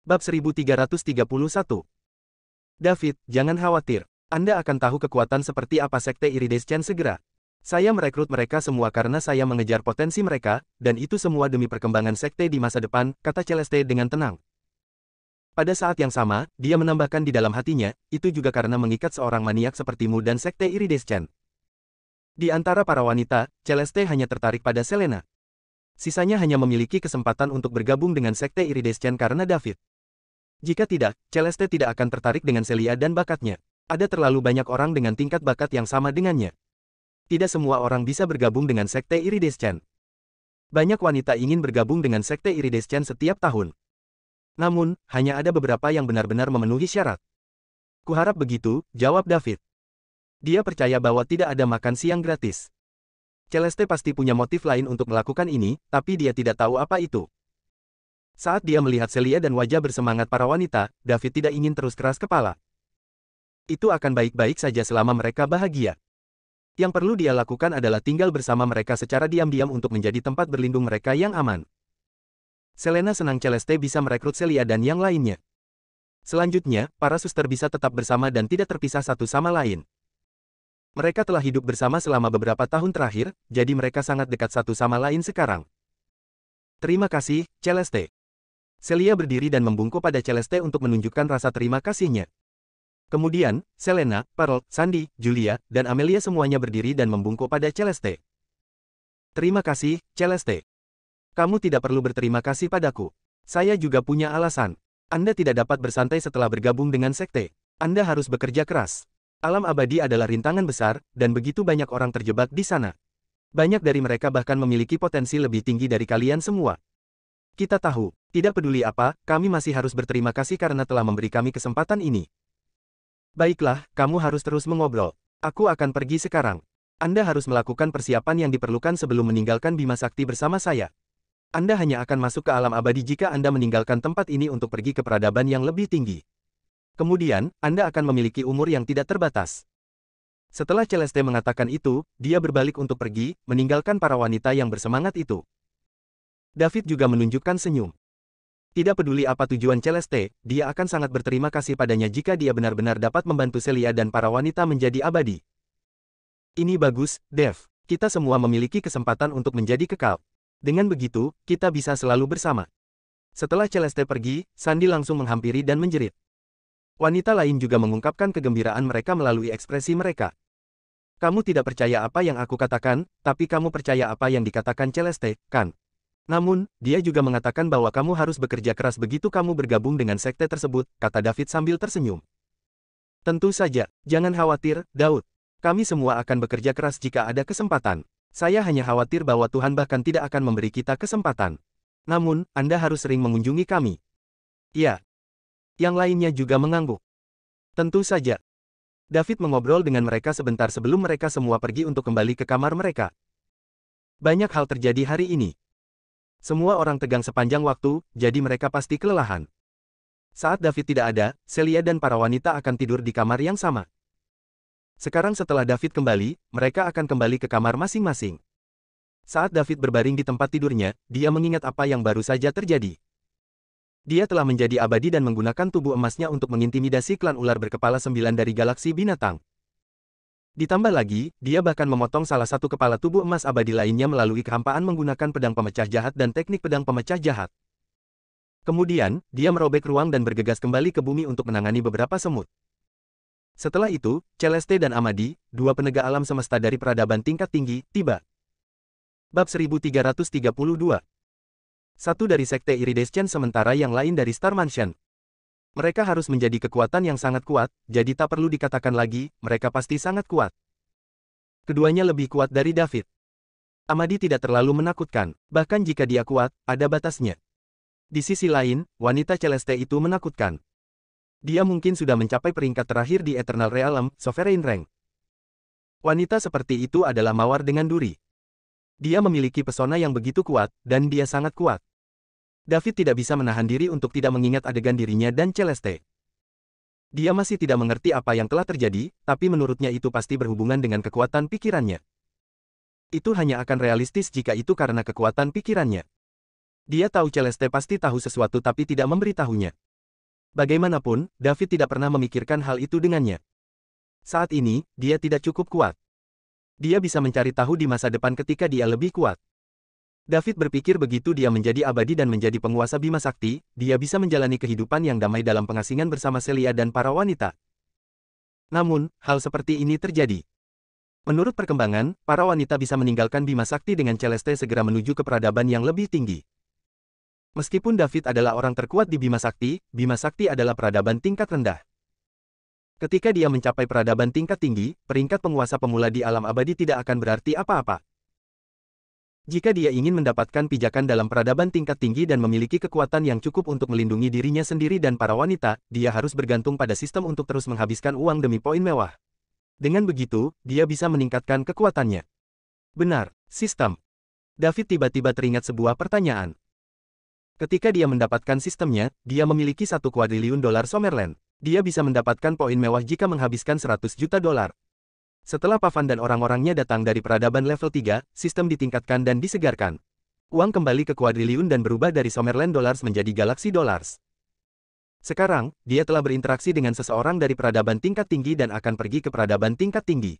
Bab 1331. David, jangan khawatir. Anda akan tahu kekuatan seperti apa Sekte Iridescent segera. Saya merekrut mereka semua karena saya mengejar potensi mereka, dan itu semua demi perkembangan Sekte di masa depan, kata Celeste dengan tenang. Pada saat yang sama, dia menambahkan di dalam hatinya, itu juga karena mengikat seorang maniak sepertimu dan Sekte Iridescent. Di antara para wanita, Celeste hanya tertarik pada Selena. Sisanya hanya memiliki kesempatan untuk bergabung dengan Sekte Iridescent karena David. Jika tidak, Celeste tidak akan tertarik dengan Celia dan bakatnya. Ada terlalu banyak orang dengan tingkat bakat yang sama dengannya. Tidak semua orang bisa bergabung dengan Sekte Iridescent. Banyak wanita ingin bergabung dengan Sekte Iridescent setiap tahun. Namun, hanya ada beberapa yang benar-benar memenuhi syarat. Kuharap begitu, jawab David. Dia percaya bahwa tidak ada makan siang gratis. Celeste pasti punya motif lain untuk melakukan ini, tapi dia tidak tahu apa itu. Saat dia melihat Celia dan wajah bersemangat para wanita, David tidak ingin terus keras kepala. Itu akan baik-baik saja selama mereka bahagia. Yang perlu dia lakukan adalah tinggal bersama mereka secara diam-diam untuk menjadi tempat berlindung mereka yang aman. Selena senang Celeste bisa merekrut Celia dan yang lainnya. Selanjutnya, para suster bisa tetap bersama dan tidak terpisah satu sama lain. Mereka telah hidup bersama selama beberapa tahun terakhir, jadi mereka sangat dekat satu sama lain sekarang. Terima kasih, Celeste. Celia berdiri dan membungkuk pada Celeste untuk menunjukkan rasa terima kasihnya. Kemudian, Selena, Pearl, Sandy, Julia, dan Amelia semuanya berdiri dan membungkuk pada Celeste. Terima kasih, Celeste. Kamu tidak perlu berterima kasih padaku. Saya juga punya alasan. Anda tidak dapat bersantai setelah bergabung dengan Sekte. Anda harus bekerja keras. Alam abadi adalah rintangan besar, dan begitu banyak orang terjebak di sana. Banyak dari mereka bahkan memiliki potensi lebih tinggi dari kalian semua. Kita tahu, tidak peduli apa, kami masih harus berterima kasih karena telah memberi kami kesempatan ini. Baiklah, kamu harus terus mengobrol. Aku akan pergi sekarang. Anda harus melakukan persiapan yang diperlukan sebelum meninggalkan Bima Sakti bersama saya. Anda hanya akan masuk ke alam abadi jika Anda meninggalkan tempat ini untuk pergi ke peradaban yang lebih tinggi. Kemudian, Anda akan memiliki umur yang tidak terbatas. Setelah Celeste mengatakan itu, dia berbalik untuk pergi, meninggalkan para wanita yang bersemangat itu. David juga menunjukkan senyum. Tidak peduli apa tujuan Celeste, dia akan sangat berterima kasih padanya jika dia benar-benar dapat membantu Celia dan para wanita menjadi abadi. Ini bagus, Dev. Kita semua memiliki kesempatan untuk menjadi kekal. Dengan begitu, kita bisa selalu bersama. Setelah Celeste pergi, Sandy langsung menghampiri dan menjerit. Wanita lain juga mengungkapkan kegembiraan mereka melalui ekspresi mereka. Kamu tidak percaya apa yang aku katakan, tapi kamu percaya apa yang dikatakan Celeste, kan? Namun, dia juga mengatakan bahwa kamu harus bekerja keras begitu kamu bergabung dengan sekte tersebut, kata David sambil tersenyum. Tentu saja, jangan khawatir, Daud. Kami semua akan bekerja keras jika ada kesempatan. Saya hanya khawatir bahwa Tuhan bahkan tidak akan memberi kita kesempatan. Namun, Anda harus sering mengunjungi kami. Ya. Yang lainnya juga mengangguk. Tentu saja. David mengobrol dengan mereka sebentar sebelum mereka semua pergi untuk kembali ke kamar mereka. Banyak hal terjadi hari ini. Semua orang tegang sepanjang waktu, jadi mereka pasti kelelahan. Saat David tidak ada, Celia dan para wanita akan tidur di kamar yang sama. Sekarang setelah David kembali, mereka akan kembali ke kamar masing-masing. Saat David berbaring di tempat tidurnya, dia mengingat apa yang baru saja terjadi. Dia telah menjadi abadi dan menggunakan tubuh emasnya untuk mengintimidasi klan ular berkepala 9 dari galaksi binatang. Ditambah lagi, dia bahkan memotong salah satu kepala tubuh emas abadi lainnya melalui kehampaan menggunakan pedang pemecah jahat dan teknik pedang pemecah jahat. Kemudian, dia merobek ruang dan bergegas kembali ke bumi untuk menangani beberapa semut. Setelah itu, Celeste dan Amadi, dua penegak alam semesta dari peradaban tingkat tinggi, tiba. Bab 1332. Satu dari Sekte Iridescent sementara yang lain dari Star Mansion. Mereka harus menjadi kekuatan yang sangat kuat, jadi tak perlu dikatakan lagi, mereka pasti sangat kuat. Keduanya lebih kuat dari David. Amadi tidak terlalu menakutkan, bahkan jika dia kuat, ada batasnya. Di sisi lain, wanita Celeste itu menakutkan. Dia mungkin sudah mencapai peringkat terakhir di Eternal Realm, Sovereign Rank. Wanita seperti itu adalah mawar dengan duri. Dia memiliki pesona yang begitu kuat, dan dia sangat kuat. David tidak bisa menahan diri untuk tidak mengingat adegan dirinya dan Celeste. Dia masih tidak mengerti apa yang telah terjadi, tapi menurutnya itu pasti berhubungan dengan kekuatan pikirannya. Itu hanya akan realistis jika itu karena kekuatan pikirannya. Dia tahu Celeste pasti tahu sesuatu tapi tidak memberitahunya. Bagaimanapun, David tidak pernah memikirkan hal itu dengannya. Saat ini, dia tidak cukup kuat. Dia bisa mencari tahu di masa depan ketika dia lebih kuat. David berpikir begitu dia menjadi abadi dan menjadi penguasa Bima Sakti, dia bisa menjalani kehidupan yang damai dalam pengasingan bersama Celia dan para wanita. Namun, hal seperti ini terjadi. Menurut perkembangan, para wanita bisa meninggalkan Bima Sakti dengan Celeste segera menuju ke peradaban yang lebih tinggi. Meskipun David adalah orang terkuat di Bima Sakti adalah peradaban tingkat rendah. Ketika dia mencapai peradaban tingkat tinggi, peringkat penguasa pemula di alam abadi tidak akan berarti apa-apa. Jika dia ingin mendapatkan pijakan dalam peradaban tingkat tinggi dan memiliki kekuatan yang cukup untuk melindungi dirinya sendiri dan para wanita, dia harus bergantung pada sistem untuk terus menghabiskan uang demi poin mewah. Dengan begitu, dia bisa meningkatkan kekuatannya. Benar, sistem. David tiba-tiba teringat sebuah pertanyaan. Ketika dia mendapatkan sistemnya, dia memiliki $1 kuadriliun Summerland. Dia bisa mendapatkan poin mewah jika menghabiskan $100 juta. Setelah Pavan dan orang-orangnya datang dari peradaban level 3, sistem ditingkatkan dan disegarkan. Uang kembali ke kuadriliun dan berubah dari Summerland Dollars menjadi Galaxy Dollars. Sekarang, dia telah berinteraksi dengan seseorang dari peradaban tingkat tinggi dan akan pergi ke peradaban tingkat tinggi.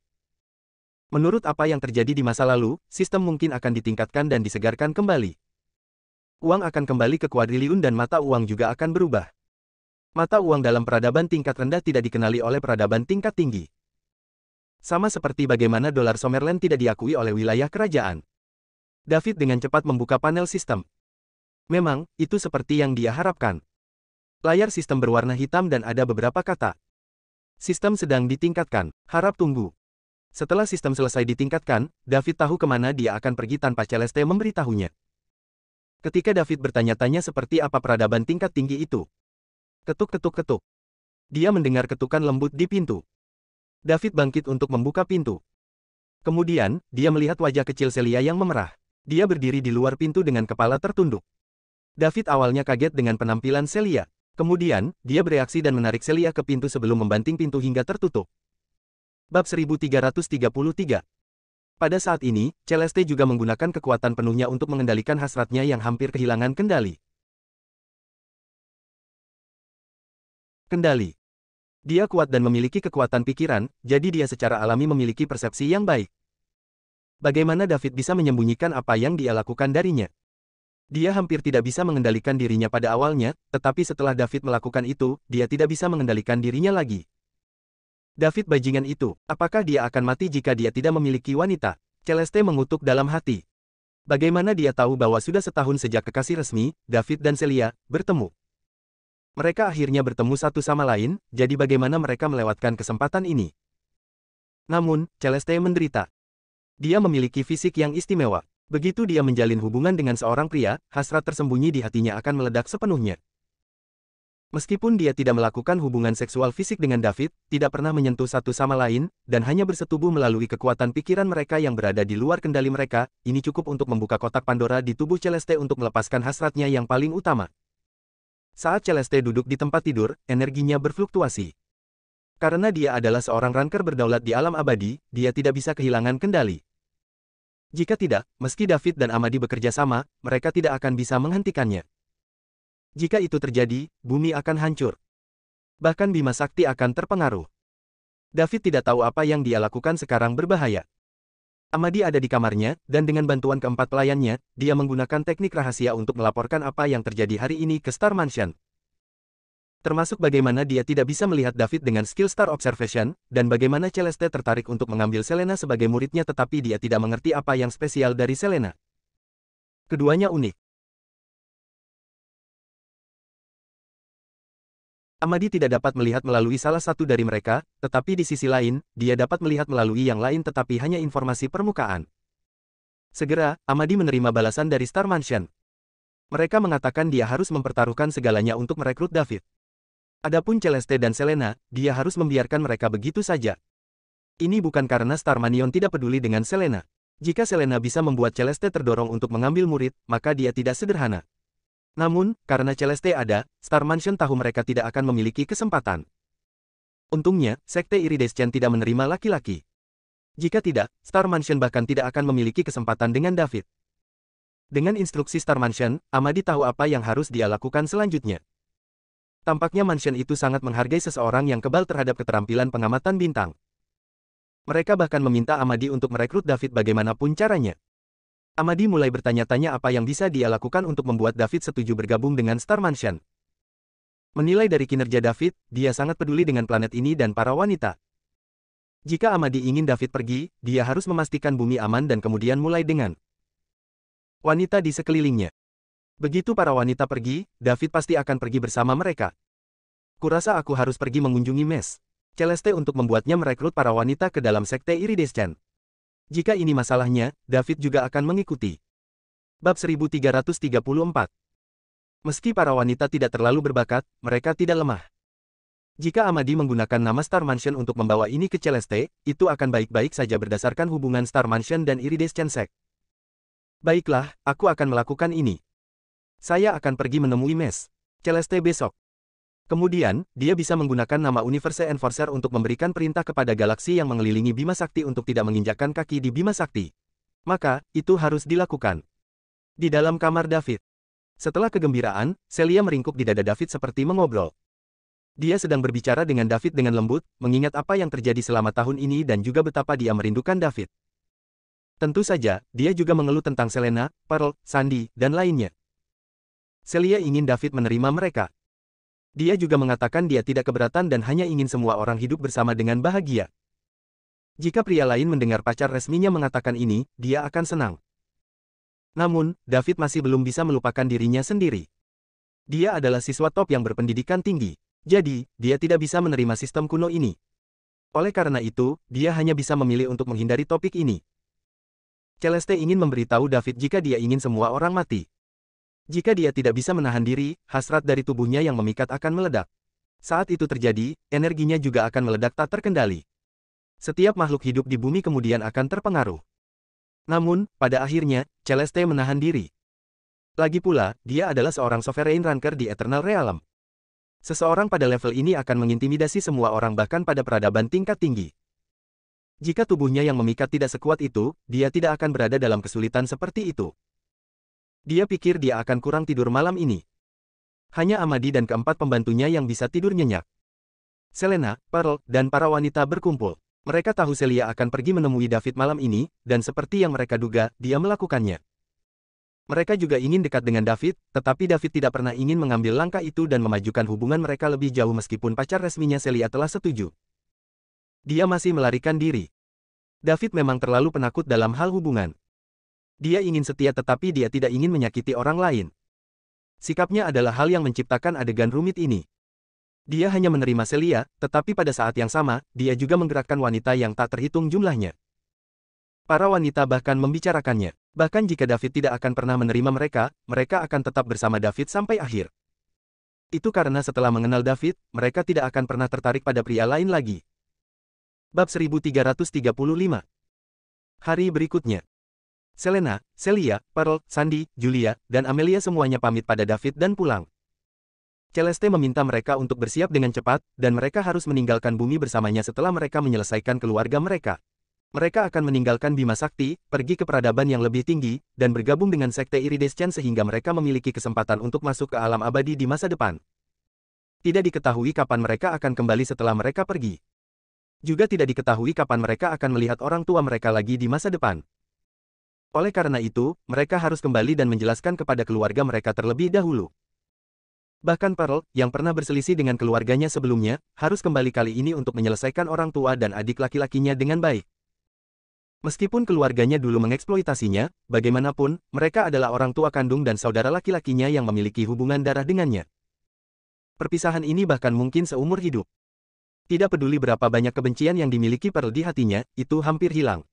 Menurut apa yang terjadi di masa lalu, sistem mungkin akan ditingkatkan dan disegarkan kembali. Uang akan kembali ke kuadriliun dan mata uang juga akan berubah. Mata uang dalam peradaban tingkat rendah tidak dikenali oleh peradaban tingkat tinggi. Sama seperti bagaimana dolar Summerland tidak diakui oleh wilayah kerajaan. David dengan cepat membuka panel sistem. Memang, itu seperti yang dia harapkan. Layar sistem berwarna hitam dan ada beberapa kata. Sistem sedang ditingkatkan, harap tunggu. Setelah sistem selesai ditingkatkan, David tahu kemana dia akan pergi tanpa Celeste memberitahunya. Ketika David bertanya-tanya seperti apa peradaban tingkat tinggi itu. Ketuk-ketuk-ketuk. Dia mendengar ketukan lembut di pintu. David bangkit untuk membuka pintu. Kemudian, dia melihat wajah kecil Celia yang memerah. Dia berdiri di luar pintu dengan kepala tertunduk. David awalnya kaget dengan penampilan Celia. Kemudian, dia bereaksi dan menarik Celia ke pintu sebelum membanting pintu hingga tertutup. Bab 1333. Pada saat ini, Celeste juga menggunakan kekuatan penuhnya untuk mengendalikan hasratnya yang hampir kehilangan kendali. Kendali. Dia kuat dan memiliki kekuatan pikiran, jadi dia secara alami memiliki persepsi yang baik. Bagaimana David bisa menyembunyikan apa yang dia lakukan darinya? Dia hampir tidak bisa mengendalikan dirinya pada awalnya, tetapi setelah David melakukan itu, dia tidak bisa mengendalikan dirinya lagi. David bajingan itu, apakah dia akan mati jika dia tidak memiliki wanita? Celeste mengutuk dalam hati. Bagaimana dia tahu bahwa sudah setahun sejak kekasih resmi, David dan Celia, bertemu? Mereka akhirnya bertemu satu sama lain, jadi bagaimana mereka melewatkan kesempatan ini? Namun, Celeste menderita. Dia memiliki fisik yang istimewa. Begitu dia menjalin hubungan dengan seorang pria, hasrat tersembunyi di hatinya akan meledak sepenuhnya. Meskipun dia tidak melakukan hubungan seksual fisik dengan David, tidak pernah menyentuh satu sama lain, dan hanya bersetubuh melalui kekuatan pikiran mereka yang berada di luar kendali mereka, ini cukup untuk membuka kotak Pandora di tubuh Celeste untuk melepaskan hasratnya yang paling utama. Saat Celeste duduk di tempat tidur, energinya berfluktuasi. Karena dia adalah seorang ranker berdaulat di alam abadi, dia tidak bisa kehilangan kendali. Jika tidak, meski David dan Amadi bekerja sama, mereka tidak akan bisa menghentikannya. Jika itu terjadi, bumi akan hancur. Bahkan Bima Sakti akan terpengaruh. David tidak tahu apa yang dia lakukan sekarang berbahaya. Amadi ada di kamarnya, dan dengan bantuan keempat pelayannya, dia menggunakan teknik rahasia untuk melaporkan apa yang terjadi hari ini ke Star Mansion. Termasuk bagaimana dia tidak bisa melihat David dengan skill Star Observation, dan bagaimana Celeste tertarik untuk mengambil Selena sebagai muridnya tetapi dia tidak mengerti apa yang spesial dari Selena. Keduanya unik. Amadi tidak dapat melihat melalui salah satu dari mereka, tetapi di sisi lain, dia dapat melihat melalui yang lain tetapi hanya informasi permukaan. Segera, Amadi menerima balasan dari Star Mansion. Mereka mengatakan dia harus mempertaruhkan segalanya untuk merekrut David. Adapun Celeste dan Selena, dia harus membiarkan mereka begitu saja. Ini bukan karena Star Mansion tidak peduli dengan Selena. Jika Selena bisa membuat Celeste terdorong untuk mengambil murid, maka dia tidak sederhana. Namun, karena Celeste ada, Star Mansion tahu mereka tidak akan memiliki kesempatan. Untungnya, Sekte Iridescent tidak menerima laki-laki. Jika tidak, Star Mansion bahkan tidak akan memiliki kesempatan dengan David. Dengan instruksi Star Mansion, Amadi tahu apa yang harus dia lakukan selanjutnya. Tampaknya mansion itu sangat menghargai seseorang yang kebal terhadap keterampilan pengamatan bintang. Mereka bahkan meminta Amadi untuk merekrut David bagaimanapun caranya. Amadi mulai bertanya-tanya apa yang bisa dia lakukan untuk membuat David setuju bergabung dengan Star Mansion. Menilai dari kinerja David, dia sangat peduli dengan planet ini dan para wanita. Jika Amadi ingin David pergi, dia harus memastikan bumi aman dan kemudian mulai dengan wanita di sekelilingnya. Begitu para wanita pergi, David pasti akan pergi bersama mereka. Kurasa aku harus pergi mengunjungi Mes Celeste untuk membuatnya merekrut para wanita ke dalam sekte Iridescent. Jika ini masalahnya, David juga akan mengikuti. Bab 1334. Meski para wanita tidak terlalu berbakat, mereka tidak lemah. Jika Amadi menggunakan nama Star Mansion untuk membawa ini ke Celeste, itu akan baik-baik saja berdasarkan hubungan Star Mansion dan Iridescent Sect. Baiklah, aku akan melakukan ini. Saya akan pergi menemui Mes Celeste besok. Kemudian, dia bisa menggunakan nama Universe Enforcer untuk memberikan perintah kepada galaksi yang mengelilingi Bima Sakti untuk tidak menginjakkan kaki di Bima Sakti. Maka, itu harus dilakukan. Di dalam kamar David. Setelah kegembiraan, Celia meringkuk di dada David seperti mengobrol. Dia sedang berbicara dengan David dengan lembut, mengingat apa yang terjadi selama tahun ini dan juga betapa dia merindukan David. Tentu saja, dia juga mengeluh tentang Selena, Pearl, Sandy, dan lainnya. Celia ingin David menerima mereka. Dia juga mengatakan dia tidak keberatan dan hanya ingin semua orang hidup bersama dengan bahagia. Jika pria lain mendengar pacar resminya mengatakan ini, dia akan senang. Namun, David masih belum bisa melupakan dirinya sendiri. Dia adalah siswa top yang berpendidikan tinggi. Jadi, dia tidak bisa menerima sistem kuno ini. Oleh karena itu, dia hanya bisa memilih untuk menghindari topik ini. Celeste ingin memberitahu David jika dia ingin semua orang mati. Jika dia tidak bisa menahan diri, hasrat dari tubuhnya yang memikat akan meledak. Saat itu terjadi, energinya juga akan meledak tak terkendali. Setiap makhluk hidup di bumi kemudian akan terpengaruh. Namun, pada akhirnya, Celeste menahan diri. Lagi pula, dia adalah seorang Sovereign Ranker di Eternal Realm. Seseorang pada level ini akan mengintimidasi semua orang bahkan pada peradaban tingkat tinggi. Jika tubuhnya yang memikat tidak sekuat itu, dia tidak akan berada dalam kesulitan seperti itu. Dia pikir dia akan kurang tidur malam ini. Hanya Amadi dan keempat pembantunya yang bisa tidur nyenyak. Selena, Pearl, dan para wanita berkumpul. Mereka tahu Celia akan pergi menemui David malam ini, dan seperti yang mereka duga, dia melakukannya. Mereka juga ingin dekat dengan David, tetapi David tidak pernah ingin mengambil langkah itu dan memajukan hubungan mereka lebih jauh meskipun pacar resminya Celia telah setuju. Dia masih melarikan diri. David memang terlalu penakut dalam hal hubungan. Dia ingin setia tetapi dia tidak ingin menyakiti orang lain. Sikapnya adalah hal yang menciptakan adegan rumit ini. Dia hanya menerima Celia, tetapi pada saat yang sama, dia juga menggerakkan wanita yang tak terhitung jumlahnya. Para wanita bahkan membicarakannya. Bahkan jika David tidak akan pernah menerima mereka, mereka akan tetap bersama David sampai akhir. Itu karena setelah mengenal David, mereka tidak akan pernah tertarik pada pria lain lagi. Bab 1335. Hari berikutnya. Selena, Celia, Pearl, Sandy, Julia, dan Amelia semuanya pamit pada David dan pulang. Celeste meminta mereka untuk bersiap dengan cepat, dan mereka harus meninggalkan bumi bersamanya setelah mereka menyelesaikan keluarga mereka. Mereka akan meninggalkan Bima Sakti, pergi ke peradaban yang lebih tinggi, dan bergabung dengan Sekte Iridescent sehingga mereka memiliki kesempatan untuk masuk ke alam abadi di masa depan. Tidak diketahui kapan mereka akan kembali setelah mereka pergi. Juga tidak diketahui kapan mereka akan melihat orang tua mereka lagi di masa depan. Oleh karena itu, mereka harus kembali dan menjelaskan kepada keluarga mereka terlebih dahulu. Bahkan Pearl, yang pernah berselisih dengan keluarganya sebelumnya, harus kembali kali ini untuk menyelesaikan orang tua dan adik laki-lakinya dengan baik. Meskipun keluarganya dulu mengeksploitasinya, bagaimanapun, mereka adalah orang tua kandung dan saudara laki-lakinya yang memiliki hubungan darah dengannya. Perpisahan ini bahkan mungkin seumur hidup. Tidak peduli berapa banyak kebencian yang dimiliki Pearl di hatinya, itu hampir hilang.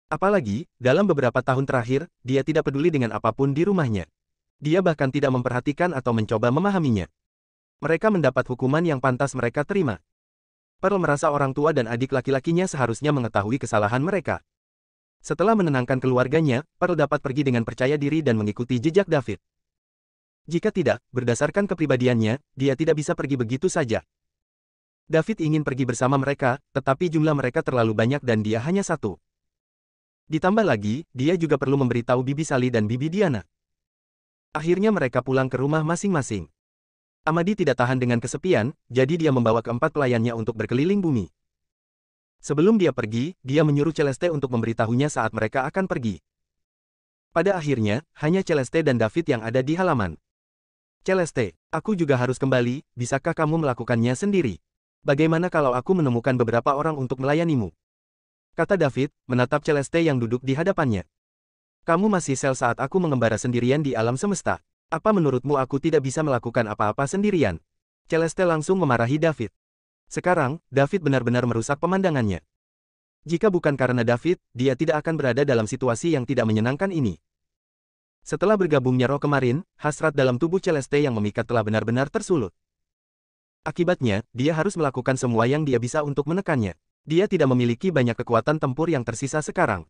Apalagi, dalam beberapa tahun terakhir, dia tidak peduli dengan apapun di rumahnya. Dia bahkan tidak memperhatikan atau mencoba memahaminya. Mereka mendapat hukuman yang pantas mereka terima. Pearl merasa orang tua dan adik laki-lakinya seharusnya mengetahui kesalahan mereka. Setelah menenangkan keluarganya, Pearl dapat pergi dengan percaya diri dan mengikuti jejak David. Jika tidak, berdasarkan kepribadiannya, dia tidak bisa pergi begitu saja. David ingin pergi bersama mereka, tetapi jumlah mereka terlalu banyak dan dia hanya satu. Ditambah lagi, dia juga perlu memberitahu Bibi Sally dan Bibi Diana. Akhirnya mereka pulang ke rumah masing-masing. Amadi tidak tahan dengan kesepian, jadi dia membawa keempat pelayannya untuk berkeliling bumi. Sebelum dia pergi, dia menyuruh Celeste untuk memberitahunya saat mereka akan pergi. Pada akhirnya, hanya Celeste dan David yang ada di halaman. Celeste, aku juga harus kembali, bisakah kamu melakukannya sendiri? Bagaimana kalau aku menemukan beberapa orang untuk melayanimu? Kata David, menatap Celeste yang duduk di hadapannya. Kamu masih sel saat aku mengembara sendirian di alam semesta. Apa menurutmu aku tidak bisa melakukan apa-apa sendirian? Celeste langsung memarahi David. Sekarang, David benar-benar merusak pemandangannya. Jika bukan karena David, dia tidak akan berada dalam situasi yang tidak menyenangkan ini. Setelah bergabungnya roh kemarin, hasrat dalam tubuh Celeste yang memikat telah benar-benar tersulut. Akibatnya, dia harus melakukan semua yang dia bisa untuk menekannya. Dia tidak memiliki banyak kekuatan tempur yang tersisa sekarang.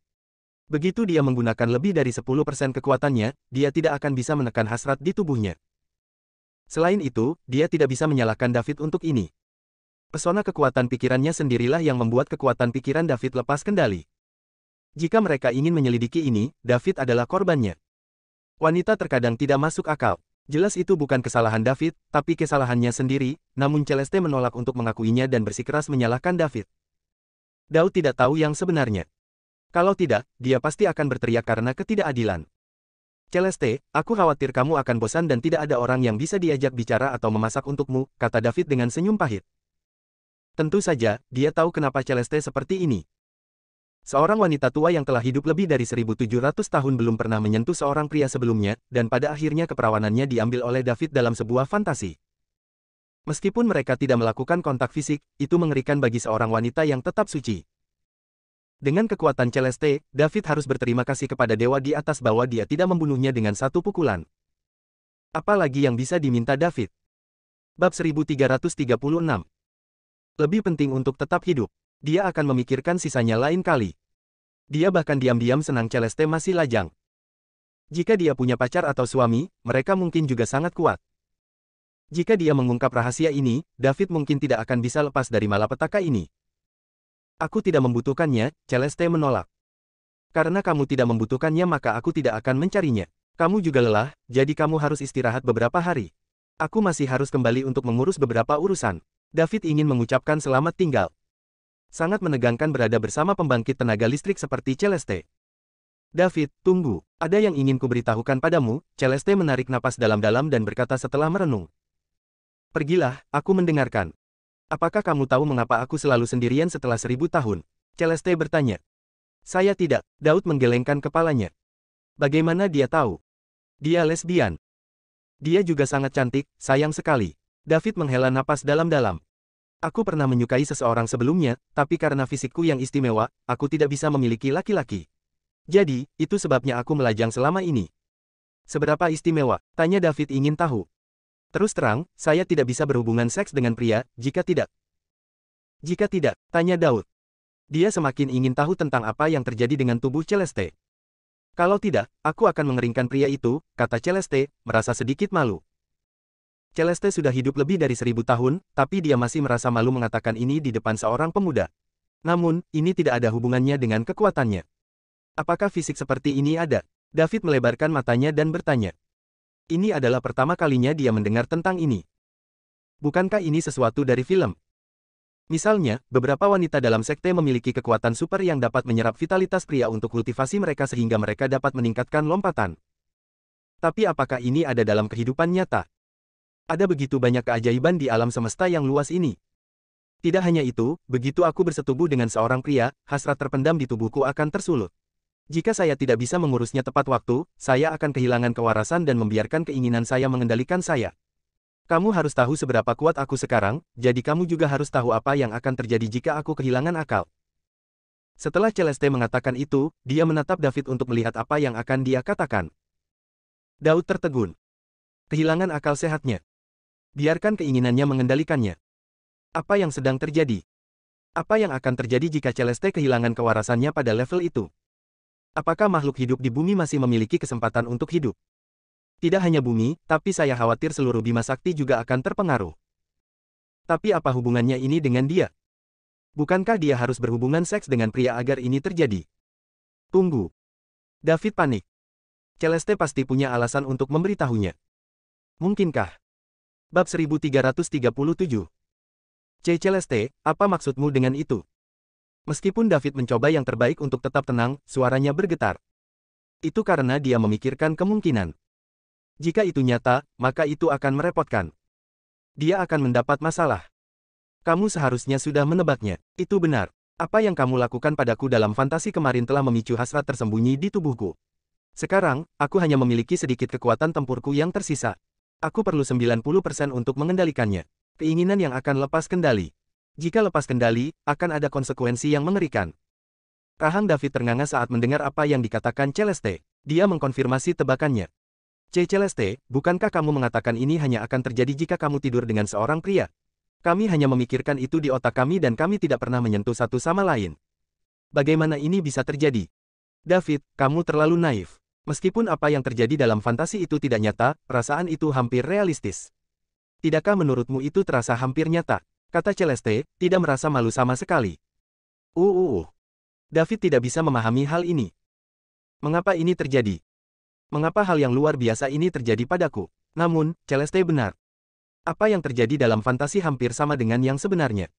Begitu dia menggunakan lebih dari 10% kekuatannya, dia tidak akan bisa menekan hasrat di tubuhnya. Selain itu, dia tidak bisa menyalahkan David untuk ini. Pesona kekuatan pikirannya sendirilah yang membuat kekuatan pikiran David lepas kendali. Jika mereka ingin menyelidiki ini, David adalah korbannya. Wanita terkadang tidak masuk akal. Jelas itu bukan kesalahan David, tapi kesalahannya sendiri, namun Celeste menolak untuk mengakuinya dan bersikeras menyalahkan David. Daud tidak tahu yang sebenarnya. Kalau tidak, dia pasti akan berteriak karena ketidakadilan. Celeste, aku khawatir kamu akan bosan dan tidak ada orang yang bisa diajak bicara atau memasak untukmu, kata David dengan senyum pahit. Tentu saja, dia tahu kenapa Celeste seperti ini. Seorang wanita tua yang telah hidup lebih dari 1700 tahun belum pernah menyentuh seorang pria sebelumnya, dan pada akhirnya keperawanannya diambil oleh David dalam sebuah fantasi. Meskipun mereka tidak melakukan kontak fisik, itu mengerikan bagi seorang wanita yang tetap suci. Dengan kekuatan Celeste, David harus berterima kasih kepada dewa di atas bahwa dia tidak membunuhnya dengan satu pukulan. Apalagi yang bisa diminta David? Bab 1336. Lebih penting untuk tetap hidup. Dia akan memikirkan sisanya lain kali. Dia bahkan diam-diam senang Celeste masih lajang. Jika dia punya pacar atau suami, mereka mungkin juga sangat kuat. Jika dia mengungkap rahasia ini, David mungkin tidak akan bisa lepas dari malapetaka ini. Aku tidak membutuhkannya, Celeste menolak. Karena kamu tidak membutuhkannya maka aku tidak akan mencarinya. Kamu juga lelah, jadi kamu harus istirahat beberapa hari. Aku masih harus kembali untuk mengurus beberapa urusan. David ingin mengucapkan selamat tinggal. Sangat menegangkan berada bersama pembangkit tenaga listrik seperti Celeste. David, tunggu. Ada yang ingin kuberitahukan padamu, Celeste menarik napas dalam-dalam dan berkata setelah merenung. Pergilah, aku mendengarkan. Apakah kamu tahu mengapa aku selalu sendirian setelah 1000 tahun? Celeste bertanya. Saya tidak, Daud menggelengkan kepalanya. Bagaimana dia tahu? Dia lesbian. Dia juga sangat cantik, sayang sekali. David menghela napas dalam-dalam. Aku pernah menyukai seseorang sebelumnya, tapi karena fisikku yang istimewa, aku tidak bisa memiliki laki-laki. Jadi, itu sebabnya aku melajang selama ini. Seberapa istimewa? Tanya David ingin tahu. Terus terang, saya tidak bisa berhubungan seks dengan pria, jika tidak. Jika tidak, tanya Daud. Dia semakin ingin tahu tentang apa yang terjadi dengan tubuh Celeste. Kalau tidak, aku akan mengeringkan pria itu, kata Celeste, merasa sedikit malu. Celeste sudah hidup lebih dari 1000 tahun, tapi dia masih merasa malu mengatakan ini di depan seorang pemuda. Namun, ini tidak ada hubungannya dengan kekuatannya. Apakah fisik seperti ini ada? David melebarkan matanya dan bertanya. Ini adalah pertama kalinya dia mendengar tentang ini. Bukankah ini sesuatu dari film? Misalnya, beberapa wanita dalam sekte memiliki kekuatan super yang dapat menyerap vitalitas pria untuk kultivasi mereka sehingga mereka dapat meningkatkan lompatan. Tapi apakah ini ada dalam kehidupan nyata? Ada begitu banyak keajaiban di alam semesta yang luas ini. Tidak hanya itu, begitu aku bersetubuh dengan seorang pria, hasrat terpendam di tubuhku akan tersulut. Jika saya tidak bisa mengurusnya tepat waktu, saya akan kehilangan kewarasan dan membiarkan keinginan saya mengendalikan saya. Kamu harus tahu seberapa kuat aku sekarang, jadi kamu juga harus tahu apa yang akan terjadi jika aku kehilangan akal. Setelah Celeste mengatakan itu, dia menatap David untuk melihat apa yang akan dia katakan. Daud tertegun. Kehilangan akal sehatnya. Biarkan keinginannya mengendalikannya. Apa yang sedang terjadi? Apa yang akan terjadi jika Celeste kehilangan kewarasannya pada level itu? Apakah makhluk hidup di bumi masih memiliki kesempatan untuk hidup? Tidak hanya bumi, tapi saya khawatir seluruh Bima Sakti juga akan terpengaruh. Tapi apa hubungannya ini dengan dia? Bukankah dia harus berhubungan seks dengan pria agar ini terjadi? Tunggu. David panik. Celeste pasti punya alasan untuk memberitahunya. Mungkinkah? Bab 1337. Celeste, apa maksudmu dengan itu? Meskipun David mencoba yang terbaik untuk tetap tenang, suaranya bergetar. Itu karena dia memikirkan kemungkinan. Jika itu nyata, maka itu akan merepotkan. Dia akan mendapat masalah. Kamu seharusnya sudah menebaknya. Itu benar. Apa yang kamu lakukan padaku dalam fantasi kemarin telah memicu hasrat tersembunyi di tubuhku. Sekarang, aku hanya memiliki sedikit kekuatan tempurku yang tersisa. Aku perlu 90% untuk mengendalikannya. Keinginan yang akan lepas kendali. Jika lepas kendali, akan ada konsekuensi yang mengerikan. Rahang David ternganga saat mendengar apa yang dikatakan Celeste. Dia mengkonfirmasi tebakannya. Celeste, bukankah kamu mengatakan ini hanya akan terjadi jika kamu tidur dengan seorang pria? Kami hanya memikirkan itu di otak kami dan kami tidak pernah menyentuh satu sama lain. Bagaimana ini bisa terjadi? David, kamu terlalu naif. Meskipun apa yang terjadi dalam fantasi itu tidak nyata, perasaan itu hampir realistis. Tidakkah menurutmu itu terasa hampir nyata? Kata Celeste, tidak merasa malu sama sekali. David tidak bisa memahami hal ini. Mengapa ini terjadi? Mengapa hal yang luar biasa ini terjadi padaku? Namun, Celeste benar. Apa yang terjadi dalam fantasi hampir sama dengan yang sebenarnya.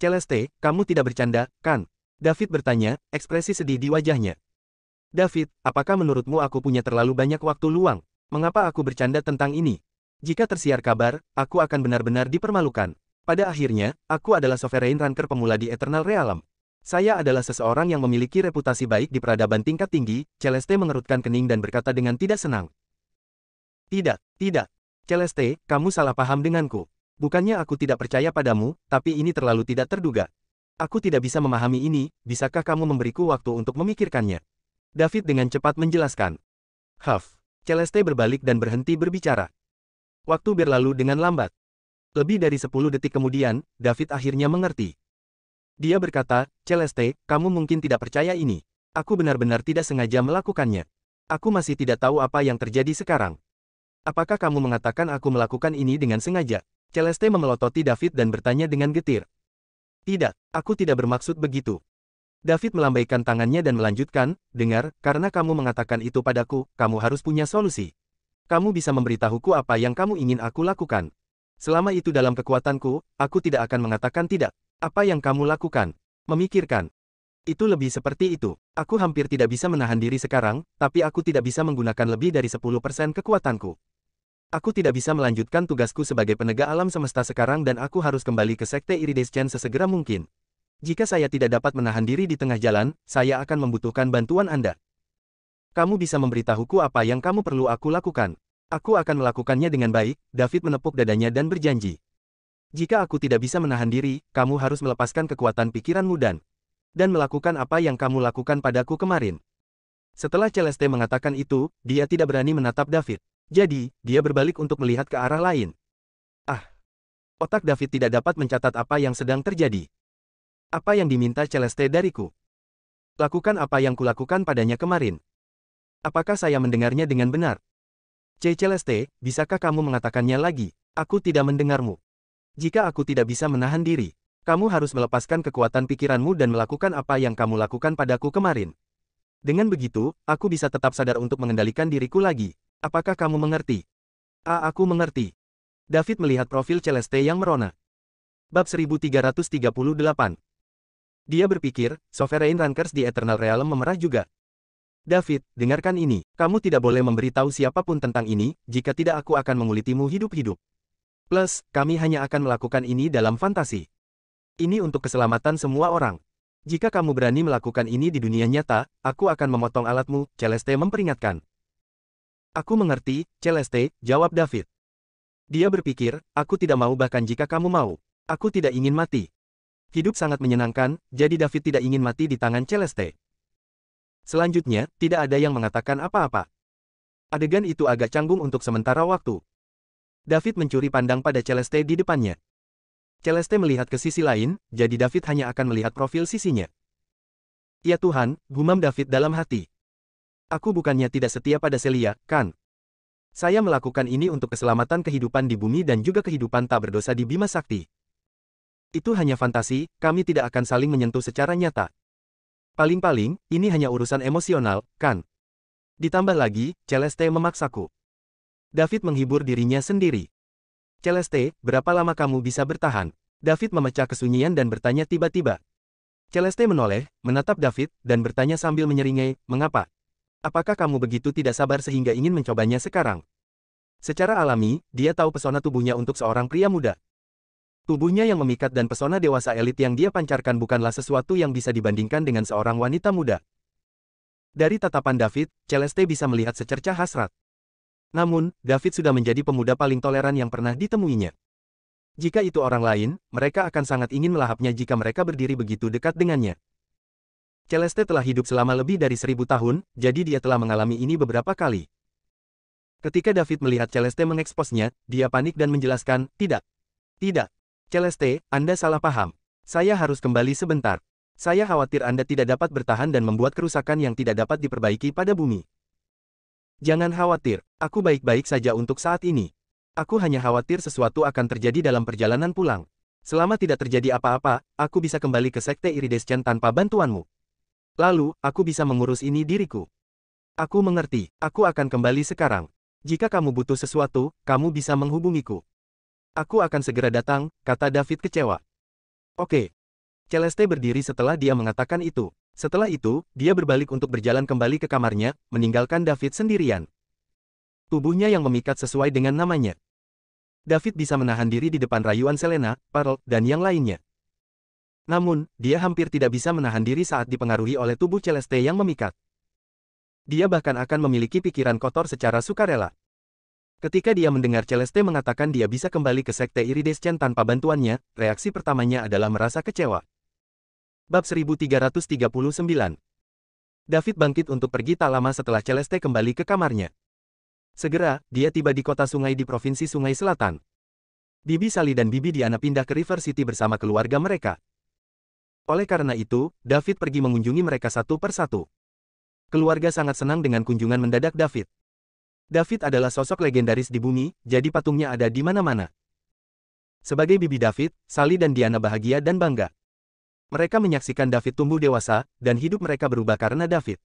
Celeste, kamu tidak bercanda, kan? David bertanya, ekspresi sedih di wajahnya. David, apakah menurutmu aku punya terlalu banyak waktu luang? Mengapa aku bercanda tentang ini? Jika tersiar kabar, aku akan benar-benar dipermalukan. Pada akhirnya, aku adalah Sovereign Ranker pemula di Eternal Realm. Saya adalah seseorang yang memiliki reputasi baik di peradaban tingkat tinggi. Celeste mengerutkan kening dan berkata dengan tidak senang. Tidak. Celeste, kamu salah paham denganku. Bukannya aku tidak percaya padamu, tapi ini terlalu tidak terduga. Aku tidak bisa memahami ini, bisakah kamu memberiku waktu untuk memikirkannya? David dengan cepat menjelaskan. Celeste berbalik dan berhenti berbicara. Waktu berlalu dengan lambat. Lebih dari 10 detik kemudian, David akhirnya mengerti. Dia berkata, Celeste, kamu mungkin tidak percaya ini. Aku benar-benar tidak sengaja melakukannya. Aku masih tidak tahu apa yang terjadi sekarang. Apakah kamu mengatakan aku melakukan ini dengan sengaja? Celeste memelototi David dan bertanya dengan getir. Tidak, aku tidak bermaksud begitu. David melambaikan tangannya dan melanjutkan, dengar, karena kamu mengatakan itu padaku, kamu harus punya solusi. Kamu bisa memberitahuku apa yang kamu ingin aku lakukan. Selama itu dalam kekuatanku, aku tidak akan mengatakan tidak. Apa yang kamu lakukan? Memikirkan. Itu lebih seperti itu. Aku hampir tidak bisa menahan diri sekarang, tapi aku tidak bisa menggunakan lebih dari 10% kekuatanku. Aku tidak bisa melanjutkan tugasku sebagai penegak alam semesta sekarang dan aku harus kembali ke Sekte Iridescence sesegera mungkin. Jika saya tidak dapat menahan diri di tengah jalan, saya akan membutuhkan bantuan Anda. Kamu bisa memberitahuku apa yang kamu perlu aku lakukan. Aku akan melakukannya dengan baik. David menepuk dadanya dan berjanji. Jika aku tidak bisa menahan diri, kamu harus melepaskan kekuatan pikiranmu dan melakukan apa yang kamu lakukan padaku kemarin. Setelah Celeste mengatakan itu, dia tidak berani menatap David. Jadi, dia berbalik untuk melihat ke arah lain. Otak David tidak dapat mencatat apa yang sedang terjadi. Apa yang diminta Celeste dariku? Lakukan apa yang kulakukan padanya kemarin. Apakah saya mendengarnya dengan benar? Celeste, bisakah kamu mengatakannya lagi? Aku tidak mendengarmu. Jika aku tidak bisa menahan diri, kamu harus melepaskan kekuatan pikiranmu dan melakukan apa yang kamu lakukan padaku kemarin. Dengan begitu, aku bisa tetap sadar untuk mengendalikan diriku lagi. Apakah kamu mengerti? Aku mengerti. David melihat profil Celeste yang merona. Bab 1338. Dia berpikir, Sovereign Rankers di Eternal Realm memerah juga. David, dengarkan ini. Kamu tidak boleh memberitahu siapapun tentang ini, jika tidak aku akan mengulitimu hidup-hidup. Plus, kami hanya akan melakukan ini dalam fantasi. Ini untuk keselamatan semua orang. Jika kamu berani melakukan ini di dunia nyata, aku akan memotong alatmu, Celeste memperingatkan. Aku mengerti, Celeste, jawab David. Dia berpikir, aku tidak mau bahkan jika kamu mau. Aku tidak ingin mati. Hidup sangat menyenangkan, jadi David tidak ingin mati di tangan Celeste. Selanjutnya, tidak ada yang mengatakan apa-apa. Adegan itu agak canggung untuk sementara waktu. David mencuri pandang pada Celeste di depannya. Celeste melihat ke sisi lain, jadi David hanya akan melihat profil sisinya. Ya Tuhan, gumam David dalam hati. Aku bukannya tidak setia pada Celia, kan? Saya melakukan ini untuk keselamatan kehidupan di bumi dan juga kehidupan tak berdosa di Bima Sakti. Itu hanya fantasi, kami tidak akan saling menyentuh secara nyata. Paling-paling, ini hanya urusan emosional, kan? Ditambah lagi, Celeste memaksaku. David menghibur dirinya sendiri. Celeste, berapa lama kamu bisa bertahan? David memecah kesunyian dan bertanya tiba-tiba. Celeste menoleh, menatap David, dan bertanya sambil menyeringai, mengapa? Apakah kamu begitu tidak sabar sehingga ingin mencobanya sekarang? Secara alami, dia tahu pesona tubuhnya untuk seorang pria muda. Tubuhnya yang memikat dan pesona dewasa elit yang dia pancarkan bukanlah sesuatu yang bisa dibandingkan dengan seorang wanita muda. Dari tatapan David, Celeste bisa melihat secercah hasrat. Namun, David sudah menjadi pemuda paling toleran yang pernah ditemuinya. Jika itu orang lain, mereka akan sangat ingin melahapnya jika mereka berdiri begitu dekat dengannya. Celeste telah hidup selama lebih dari 1000 tahun, jadi dia telah mengalami ini beberapa kali. Ketika David melihat Celeste mengeksposnya, dia panik dan menjelaskan, tidak. Tidak. Celeste, Anda salah paham. Saya harus kembali sebentar. Saya khawatir Anda tidak dapat bertahan dan membuat kerusakan yang tidak dapat diperbaiki pada bumi. Jangan khawatir, aku baik-baik saja untuk saat ini. Aku hanya khawatir sesuatu akan terjadi dalam perjalanan pulang. Selama tidak terjadi apa-apa, aku bisa kembali ke Sekte Iridescent tanpa bantuanmu. Lalu, aku bisa mengurus ini diriku. Aku mengerti, aku akan kembali sekarang. Jika kamu butuh sesuatu, kamu bisa menghubungiku. Aku akan segera datang, kata David kecewa. Oke. Celeste berdiri setelah dia mengatakan itu. Setelah itu, dia berbalik untuk berjalan kembali ke kamarnya, meninggalkan David sendirian. Tubuhnya yang memikat sesuai dengan namanya. David bisa menahan diri di depan rayuan Selena, Pearl, dan yang lainnya. Namun, dia hampir tidak bisa menahan diri saat dipengaruhi oleh tubuh Celeste yang memikat. Dia bahkan akan memiliki pikiran kotor secara sukarela. Ketika dia mendengar Celeste mengatakan dia bisa kembali ke Sekte Iridescent tanpa bantuannya, reaksi pertamanya adalah merasa kecewa. Bab 1339. David bangkit untuk pergi tak lama setelah Celeste kembali ke kamarnya. Segera, dia tiba di kota sungai di Provinsi Sungai Selatan. Bibi Sally dan Bibi Diana pindah ke River City bersama keluarga mereka. Oleh karena itu, David pergi mengunjungi mereka satu persatu. Keluarga sangat senang dengan kunjungan mendadak David. David adalah sosok legendaris di bumi, jadi patungnya ada di mana-mana. Sebagai bibi David, Sally dan Diana bahagia dan bangga. Mereka menyaksikan David tumbuh dewasa, dan hidup mereka berubah karena David.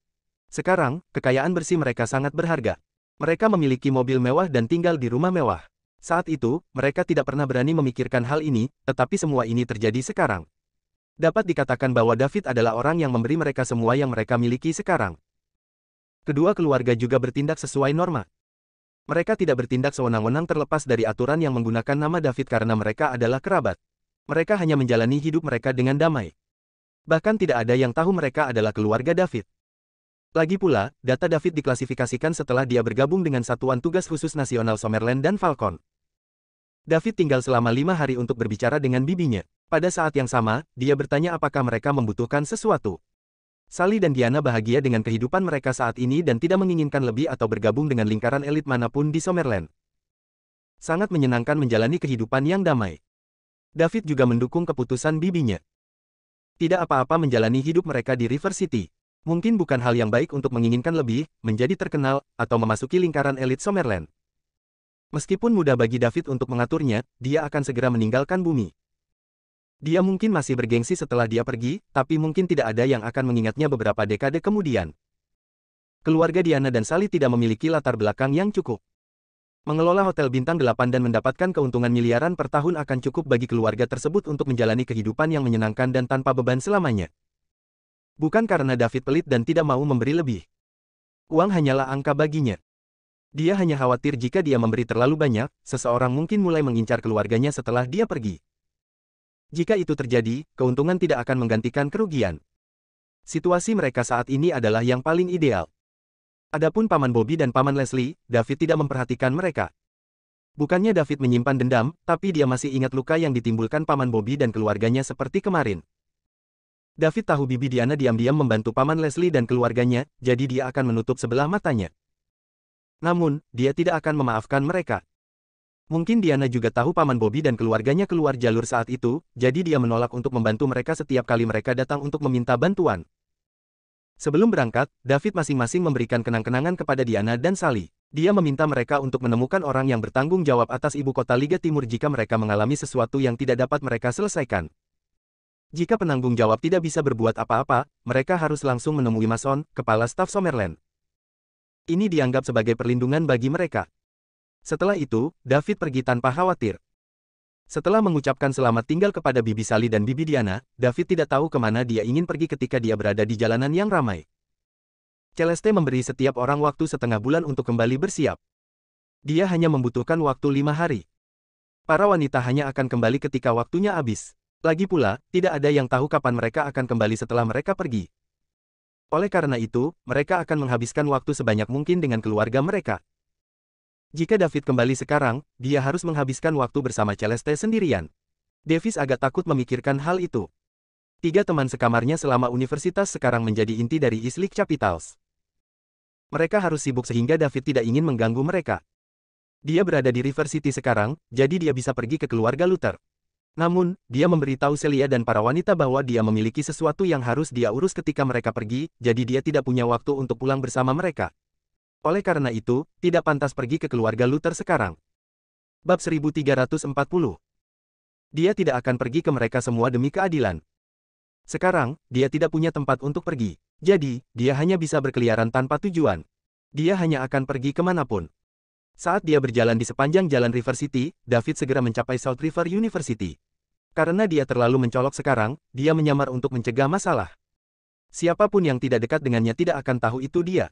Sekarang, kekayaan bersih mereka sangat berharga. Mereka memiliki mobil mewah dan tinggal di rumah mewah. Saat itu, mereka tidak pernah berani memikirkan hal ini, tetapi semua ini terjadi sekarang. Dapat dikatakan bahwa David adalah orang yang memberi mereka semua yang mereka miliki sekarang. Kedua keluarga juga bertindak sesuai norma. Mereka tidak bertindak sewenang-wenang terlepas dari aturan yang menggunakan nama David karena mereka adalah kerabat. Mereka hanya menjalani hidup mereka dengan damai. Bahkan tidak ada yang tahu mereka adalah keluarga David. Lagi pula, data David diklasifikasikan setelah dia bergabung dengan Satuan Tugas Khusus Nasional Summerland dan Falcon. David tinggal selama 5 hari untuk berbicara dengan bibinya. Pada saat yang sama, dia bertanya apakah mereka membutuhkan sesuatu. Sally dan Diana bahagia dengan kehidupan mereka saat ini dan tidak menginginkan lebih atau bergabung dengan lingkaran elit manapun di Summerland. Sangat menyenangkan menjalani kehidupan yang damai. David juga mendukung keputusan bibinya. Tidak apa-apa menjalani hidup mereka di River City. Mungkin bukan hal yang baik untuk menginginkan lebih, menjadi terkenal, atau memasuki lingkaran elit Summerland. Meskipun mudah bagi David untuk mengaturnya, dia akan segera meninggalkan bumi. Dia mungkin masih bergengsi setelah dia pergi, tapi mungkin tidak ada yang akan mengingatnya beberapa dekade kemudian. Keluarga Diana dan Sally tidak memiliki latar belakang yang cukup. Mengelola hotel bintang 8 dan mendapatkan keuntungan miliaran per tahun akan cukup bagi keluarga tersebut untuk menjalani kehidupan yang menyenangkan dan tanpa beban selamanya. Bukan karena David pelit dan tidak mau memberi lebih. Uang hanyalah angka baginya. Dia hanya khawatir jika dia memberi terlalu banyak, seseorang mungkin mulai mengincar keluarganya setelah dia pergi. Jika itu terjadi, keuntungan tidak akan menggantikan kerugian. Situasi mereka saat ini adalah yang paling ideal. Adapun Paman Bobby dan Paman Leslie, David tidak memperhatikan mereka. Bukannya David menyimpan dendam, tapi dia masih ingat luka yang ditimbulkan Paman Bobby dan keluarganya seperti kemarin. David tahu Bibi Diana diam-diam membantu Paman Leslie dan keluarganya, jadi dia akan menutup sebelah matanya. Namun, dia tidak akan memaafkan mereka. Mungkin Diana juga tahu Paman Bobby dan keluarganya keluar jalur saat itu, jadi dia menolak untuk membantu mereka setiap kali mereka datang untuk meminta bantuan. Sebelum berangkat, David masing-masing memberikan kenang-kenangan kepada Diana dan Sally. Dia meminta mereka untuk menemukan orang yang bertanggung jawab atas ibu kota Liga Timur jika mereka mengalami sesuatu yang tidak dapat mereka selesaikan. Jika penanggung jawab tidak bisa berbuat apa-apa, mereka harus langsung menemui Mason, kepala staf Summerland. Ini dianggap sebagai perlindungan bagi mereka. Setelah itu, David pergi tanpa khawatir. Setelah mengucapkan selamat tinggal kepada Bibi Sally dan Bibi Diana, David tidak tahu kemana dia ingin pergi ketika dia berada di jalanan yang ramai. Celeste memberi setiap orang waktu setengah bulan untuk kembali bersiap. Dia hanya membutuhkan waktu 5 hari. Para wanita hanya akan kembali ketika waktunya habis. Lagi pula, tidak ada yang tahu kapan mereka akan kembali setelah mereka pergi. Oleh karena itu, mereka akan menghabiskan waktu sebanyak mungkin dengan keluarga mereka. Jika David kembali sekarang, dia harus menghabiskan waktu bersama Celeste sendirian. Davis agak takut memikirkan hal itu. 3 teman sekamarnya selama universitas sekarang menjadi inti dari East Lake Capitals. Mereka harus sibuk sehingga David tidak ingin mengganggu mereka. Dia berada di River City sekarang, jadi dia bisa pergi ke keluarga Luther. Namun, dia memberitahu Celia dan para wanita bahwa dia memiliki sesuatu yang harus dia urus ketika mereka pergi, jadi dia tidak punya waktu untuk pulang bersama mereka. Oleh karena itu, tidak pantas pergi ke keluarga Luther sekarang. Bab 1340. Dia tidak akan pergi ke mereka semua demi keadilan. Sekarang, dia tidak punya tempat untuk pergi. Jadi, dia hanya bisa berkeliaran tanpa tujuan. Dia hanya akan pergi kemanapun. Saat dia berjalan di sepanjang jalan River City, David segera mencapai South River University. Karena dia terlalu mencolok sekarang, dia menyamar untuk mencegah masalah. Siapapun yang tidak dekat dengannya tidak akan tahu itu dia.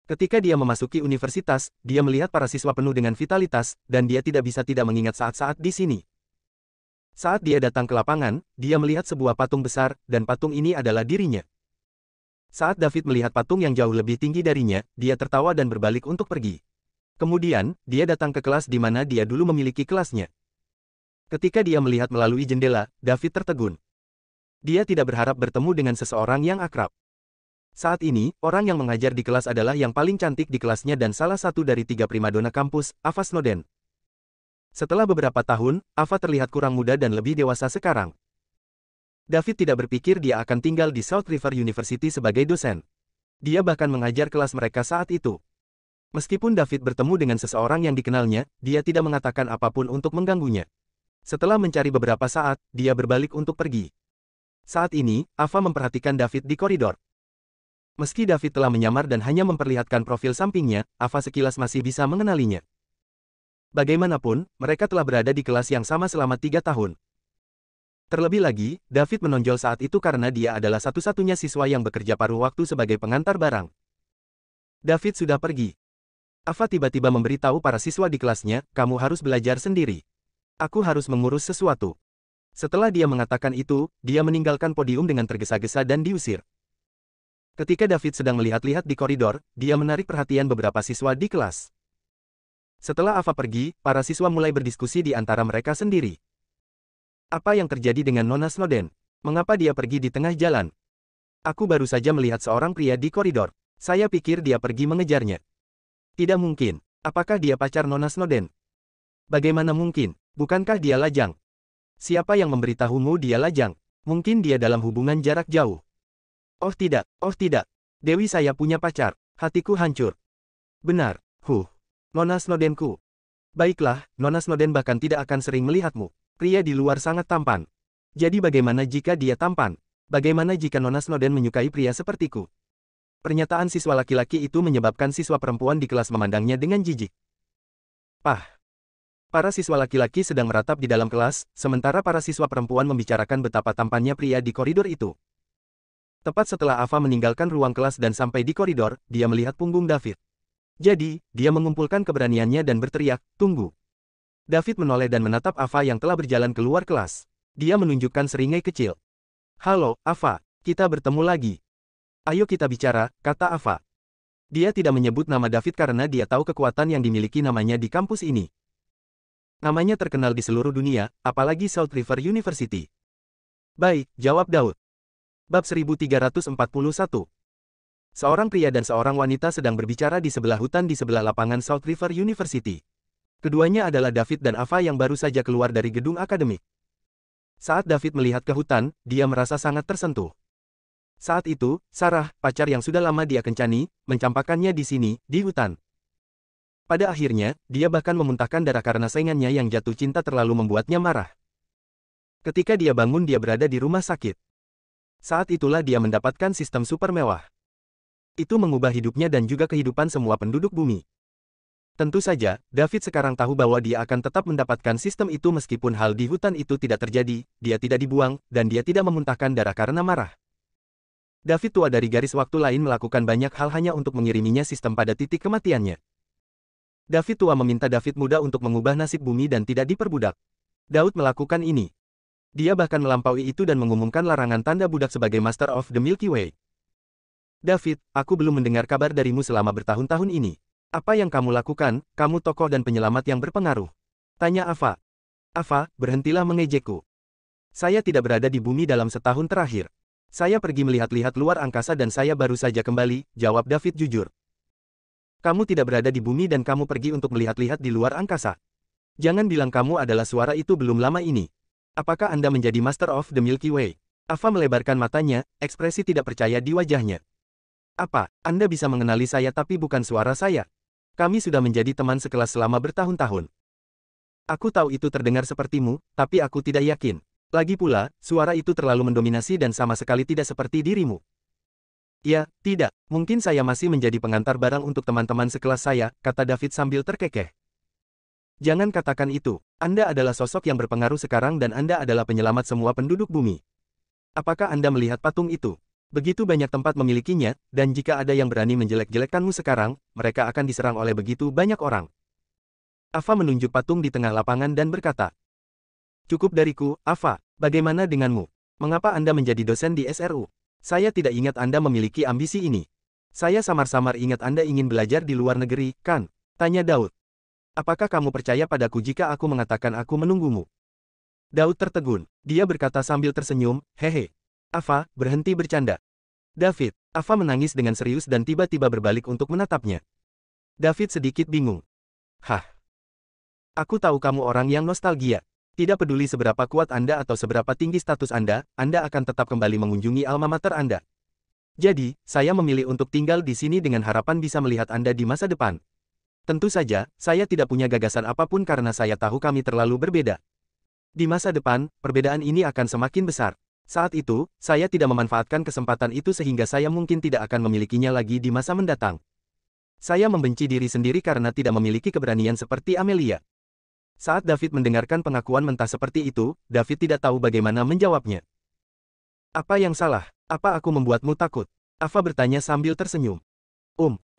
Ketika dia memasuki universitas, dia melihat para siswa penuh dengan vitalitas, dan dia tidak bisa tidak mengingat saat-saat di sini. Saat dia datang ke lapangan, dia melihat sebuah patung besar, dan patung ini adalah dirinya. Saat David melihat patung yang jauh lebih tinggi darinya, dia tertawa dan berbalik untuk pergi. Kemudian, dia datang ke kelas di mana dia dulu memiliki kelasnya. Ketika dia melihat melalui jendela, David tertegun. Dia tidak berharap bertemu dengan seseorang yang akrab. Saat ini, orang yang mengajar di kelas adalah yang paling cantik di kelasnya dan salah satu dari 3 primadona kampus, Ava Snowden. Setelah beberapa tahun, Ava terlihat kurang muda dan lebih dewasa sekarang. David tidak berpikir dia akan tinggal di South River University sebagai dosen. Dia bahkan mengajar kelas mereka saat itu. Meskipun David bertemu dengan seseorang yang dikenalnya, dia tidak mengatakan apapun untuk mengganggunya. Setelah mencari beberapa saat, dia berbalik untuk pergi. Saat ini, Ava memperhatikan David di koridor. Meski David telah menyamar dan hanya memperlihatkan profil sampingnya, Ava sekilas masih bisa mengenalinya. Bagaimanapun, mereka telah berada di kelas yang sama selama 3 tahun. Terlebih lagi, David menonjol saat itu karena dia adalah satu-satunya siswa yang bekerja paruh waktu sebagai pengantar barang. David sudah pergi. Ava tiba-tiba memberitahu para siswa di kelasnya, "Kamu harus belajar sendiri. Aku harus mengurus sesuatu." Setelah dia mengatakan itu, dia meninggalkan podium dengan tergesa-gesa dan diusir. Ketika David sedang melihat-lihat di koridor, dia menarik perhatian beberapa siswa di kelas. Setelah Ava pergi, para siswa mulai berdiskusi di antara mereka sendiri. Apa yang terjadi dengan Nona Snowden? Mengapa dia pergi di tengah jalan? Aku baru saja melihat seorang pria di koridor. Saya pikir dia pergi mengejarnya. Tidak mungkin. Apakah dia pacar Nona Snowden? Bagaimana mungkin? Bukankah dia lajang? Siapa yang memberitahumu dia lajang? Mungkin dia dalam hubungan jarak jauh. Oh tidak, Dewi saya punya pacar, hatiku hancur. Benar, Nona Snowdenku. Baiklah, Nona Snowden bahkan tidak akan sering melihatmu. Pria di luar sangat tampan. Jadi bagaimana jika dia tampan? Bagaimana jika Nona Snowden menyukai pria sepertiku? Pernyataan siswa laki-laki itu menyebabkan siswa perempuan di kelas memandangnya dengan jijik. Para siswa laki-laki sedang meratap di dalam kelas, sementara para siswa perempuan membicarakan betapa tampannya pria di koridor itu. Tepat setelah Ava meninggalkan ruang kelas dan sampai di koridor, dia melihat punggung David. Jadi, dia mengumpulkan keberaniannya dan berteriak, "Tunggu!" David menoleh dan menatap Ava yang telah berjalan keluar kelas. Dia menunjukkan seringai kecil. "Halo, Ava, kita bertemu lagi. Ayo kita bicara," kata Ava. Dia tidak menyebut nama David karena dia tahu kekuatan yang dimiliki namanya di kampus ini. Namanya terkenal di seluruh dunia, apalagi South River University. "Baik," jawab Daud. Bab 1341. Seorang pria dan seorang wanita sedang berbicara di sebelah hutan di sebelah lapangan South River University. Keduanya adalah David dan Ava yang baru saja keluar dari gedung akademik. Saat David melihat ke hutan, dia merasa sangat tersentuh. Saat itu, Sarah, pacar yang sudah lama dia kencani, mencampakkannya di sini, di hutan. Pada akhirnya, dia bahkan memuntahkan darah karena saingannya yang jatuh cinta terlalu membuatnya marah. Ketika dia bangun dia berada di rumah sakit. Saat itulah dia mendapatkan sistem super mewah. Itu mengubah hidupnya dan juga kehidupan semua penduduk bumi. Tentu saja, David sekarang tahu bahwa dia akan tetap mendapatkan sistem itu meskipun hal di hutan itu tidak terjadi, dia tidak dibuang, dan dia tidak memuntahkan darah karena marah. David tua dari garis waktu lain melakukan banyak hal hanya untuk mengiriminya sistem pada titik kematiannya. David tua meminta David muda untuk mengubah nasib bumi dan tidak diperbudak. Daud melakukan ini. Dia bahkan melampaui itu dan mengumumkan larangan tanda budak sebagai Master of the Milky Way. David, aku belum mendengar kabar darimu selama bertahun-tahun ini. Apa yang kamu lakukan, kamu tokoh dan penyelamat yang berpengaruh? Tanya Ava. Ava, berhentilah mengejekku. Saya tidak berada di bumi dalam setahun terakhir. Saya pergi melihat-lihat luar angkasa dan saya baru saja kembali, jawab David jujur. Kamu tidak berada di bumi dan kamu pergi untuk melihat-lihat di luar angkasa. Jangan bilang kamu adalah suara itu belum lama ini. Apakah Anda menjadi Master of the Milky Way? Ava melebarkan matanya, ekspresi tidak percaya di wajahnya. Apa, Anda bisa mengenali saya tapi bukan suara saya? Kami sudah menjadi teman sekelas selama bertahun-tahun. Aku tahu itu terdengar sepertimu, tapi aku tidak yakin. Lagi pula, suara itu terlalu mendominasi dan sama sekali tidak seperti dirimu. Ya, tidak. Mungkin saya masih menjadi pengantar barang untuk teman-teman sekelas saya, kata David sambil terkekeh. Jangan katakan itu. Anda adalah sosok yang berpengaruh sekarang dan Anda adalah penyelamat semua penduduk bumi. Apakah Anda melihat patung itu? Begitu banyak tempat memilikinya, dan jika ada yang berani menjelek-jelekkanmu sekarang, mereka akan diserang oleh begitu banyak orang. Ava menunjuk patung di tengah lapangan dan berkata, "Cukup dariku, Ava. Bagaimana denganmu? Mengapa Anda menjadi dosen di SRU? Saya tidak ingat Anda memiliki ambisi ini. Saya samar-samar ingat Anda ingin belajar di luar negeri, kan?" Tanya Daud. "Apakah kamu percaya padaku jika aku mengatakan aku menunggumu?" Daud tertegun. Dia berkata sambil tersenyum, "Hehe. Ava, berhenti bercanda." David, Ava menangis dengan serius dan tiba-tiba berbalik untuk menatapnya. David sedikit bingung. Hah? Aku tahu kamu orang yang nostalgia. Tidak peduli seberapa kuat Anda atau seberapa tinggi status Anda akan tetap kembali mengunjungi alma mater Anda. Jadi, saya memilih untuk tinggal di sini dengan harapan bisa melihat Anda di masa depan. Tentu saja, saya tidak punya gagasan apapun karena saya tahu kami terlalu berbeda. Di masa depan, perbedaan ini akan semakin besar. Saat itu, saya tidak memanfaatkan kesempatan itu sehingga saya mungkin tidak akan memilikinya lagi di masa mendatang. Saya membenci diri sendiri karena tidak memiliki keberanian seperti Amelia. Saat David mendengarkan pengakuan mentah seperti itu, David tidak tahu bagaimana menjawabnya. Apa yang salah? Apa aku membuatmu takut? Ava bertanya sambil tersenyum.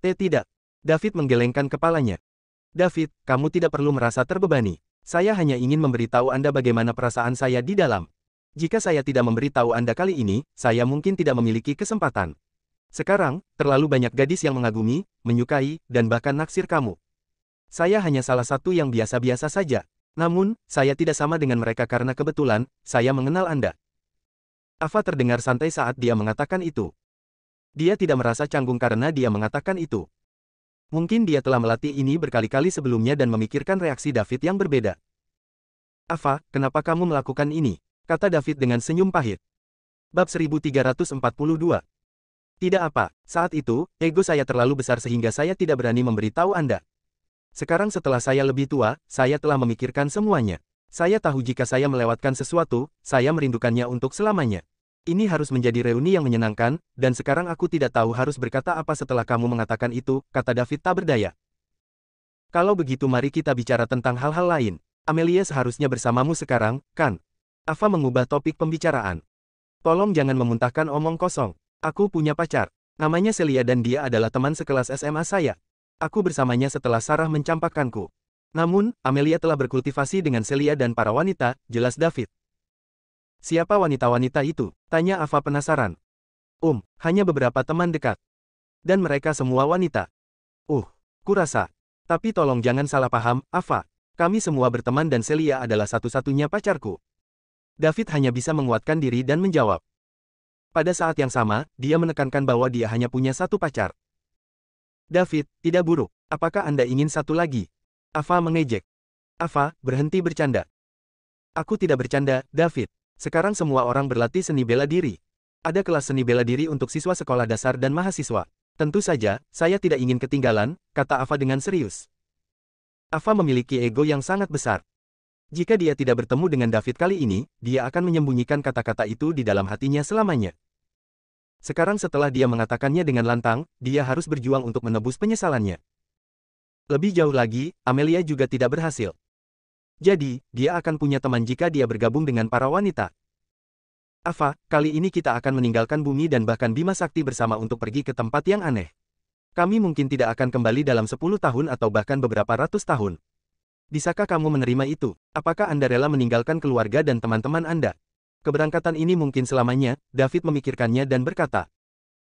Tidak. David menggelengkan kepalanya. David, kamu tidak perlu merasa terbebani. Saya hanya ingin memberitahu Anda bagaimana perasaan saya di dalam. Jika saya tidak memberitahu Anda kali ini, saya mungkin tidak memiliki kesempatan. Sekarang, terlalu banyak gadis yang mengagumi, menyukai, dan bahkan naksir kamu. Saya hanya salah satu yang biasa-biasa saja. Namun, saya tidak sama dengan mereka karena kebetulan, saya mengenal Anda. Ava terdengar santai saat dia mengatakan itu. Dia tidak merasa canggung karena dia mengatakan itu. Mungkin dia telah melatih ini berkali-kali sebelumnya dan memikirkan reaksi David yang berbeda. Ava, kenapa kamu melakukan ini? Kata David dengan senyum pahit. Bab 1342. Tidak apa, saat itu, ego saya terlalu besar sehingga saya tidak berani memberitahu Anda. Sekarang setelah saya lebih tua, saya telah memikirkan semuanya. Saya tahu jika saya melewatkan sesuatu, saya merindukannya untuk selamanya. Ini harus menjadi reuni yang menyenangkan, dan sekarang aku tidak tahu harus berkata apa setelah kamu mengatakan itu, kata David tak berdaya. Kalau begitu mari kita bicara tentang hal-hal lain. Amelia seharusnya bersamamu sekarang, kan? Ava mengubah topik pembicaraan. Tolong jangan memuntahkan omong kosong. Aku punya pacar. Namanya Celia dan dia adalah teman sekelas SMA saya. Aku bersamanya setelah Sarah mencampakkanku. Namun, Amelia telah berkultivasi dengan Celia dan para wanita, jelas David. Siapa wanita-wanita itu? Tanya Ava penasaran. Hanya beberapa teman dekat. Dan mereka semua wanita. Kurasa. Tapi tolong jangan salah paham, Ava. Kami semua berteman dan Celia adalah satu-satunya pacarku. David hanya bisa menguatkan diri dan menjawab. Pada saat yang sama, dia menekankan bahwa dia hanya punya satu pacar. David, tidak buruk. Apakah Anda ingin satu lagi? Ava mengejek. Ava, berhenti bercanda. Aku tidak bercanda, David. Sekarang semua orang berlatih seni bela diri. Ada kelas seni bela diri untuk siswa sekolah dasar dan mahasiswa. Tentu saja, saya tidak ingin ketinggalan, kata Ava dengan serius. Ava memiliki ego yang sangat besar. Jika dia tidak bertemu dengan David kali ini, dia akan menyembunyikan kata-kata itu di dalam hatinya selamanya. Sekarang setelah dia mengatakannya dengan lantang, dia harus berjuang untuk menebus penyesalannya. Lebih jauh lagi, Amelia juga tidak berhasil. Jadi, dia akan punya teman jika dia bergabung dengan para wanita. Ava, kali ini kita akan meninggalkan bumi dan bahkan Bima Sakti bersama untuk pergi ke tempat yang aneh. Kami mungkin tidak akan kembali dalam 10 tahun atau bahkan beberapa ratus tahun. Bisakah kamu menerima itu? Apakah Anda rela meninggalkan keluarga dan teman-teman Anda? Keberangkatan ini mungkin selamanya, David memikirkannya dan berkata.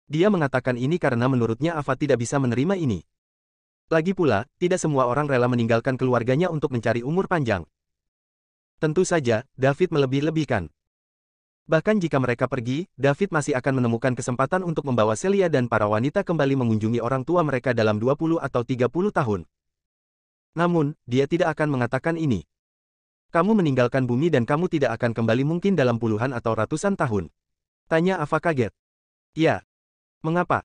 Dia mengatakan ini karena menurutnya Ava tidak bisa menerima ini. Lagi pula, tidak semua orang rela meninggalkan keluarganya untuk mencari umur panjang. Tentu saja, David melebih-lebihkan. Bahkan jika mereka pergi, David masih akan menemukan kesempatan untuk membawa Celia dan para wanita kembali mengunjungi orang tua mereka dalam 20 atau 30 tahun. Namun, dia tidak akan mengatakan ini. Kamu meninggalkan bumi dan kamu tidak akan kembali mungkin dalam puluhan atau ratusan tahun. Tanya Ava kaget. Ya. Mengapa?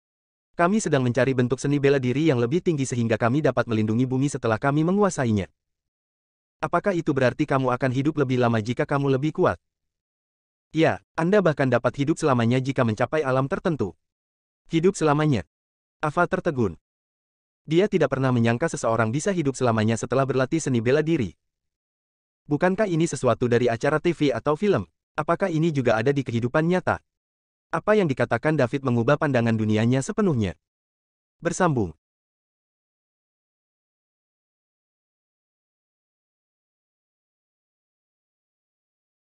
Kami sedang mencari bentuk seni bela diri yang lebih tinggi sehingga kami dapat melindungi bumi setelah kami menguasainya. Apakah itu berarti kamu akan hidup lebih lama jika kamu lebih kuat? Ya, Anda bahkan dapat hidup selamanya jika mencapai alam tertentu. Hidup selamanya. Ava tertegun. Dia tidak pernah menyangka seseorang bisa hidup selamanya setelah berlatih seni bela diri. Bukankah ini sesuatu dari acara TV atau film? Apakah ini juga ada di kehidupan nyata? Apa yang dikatakan David mengubah pandangan dunianya sepenuhnya. Bersambung.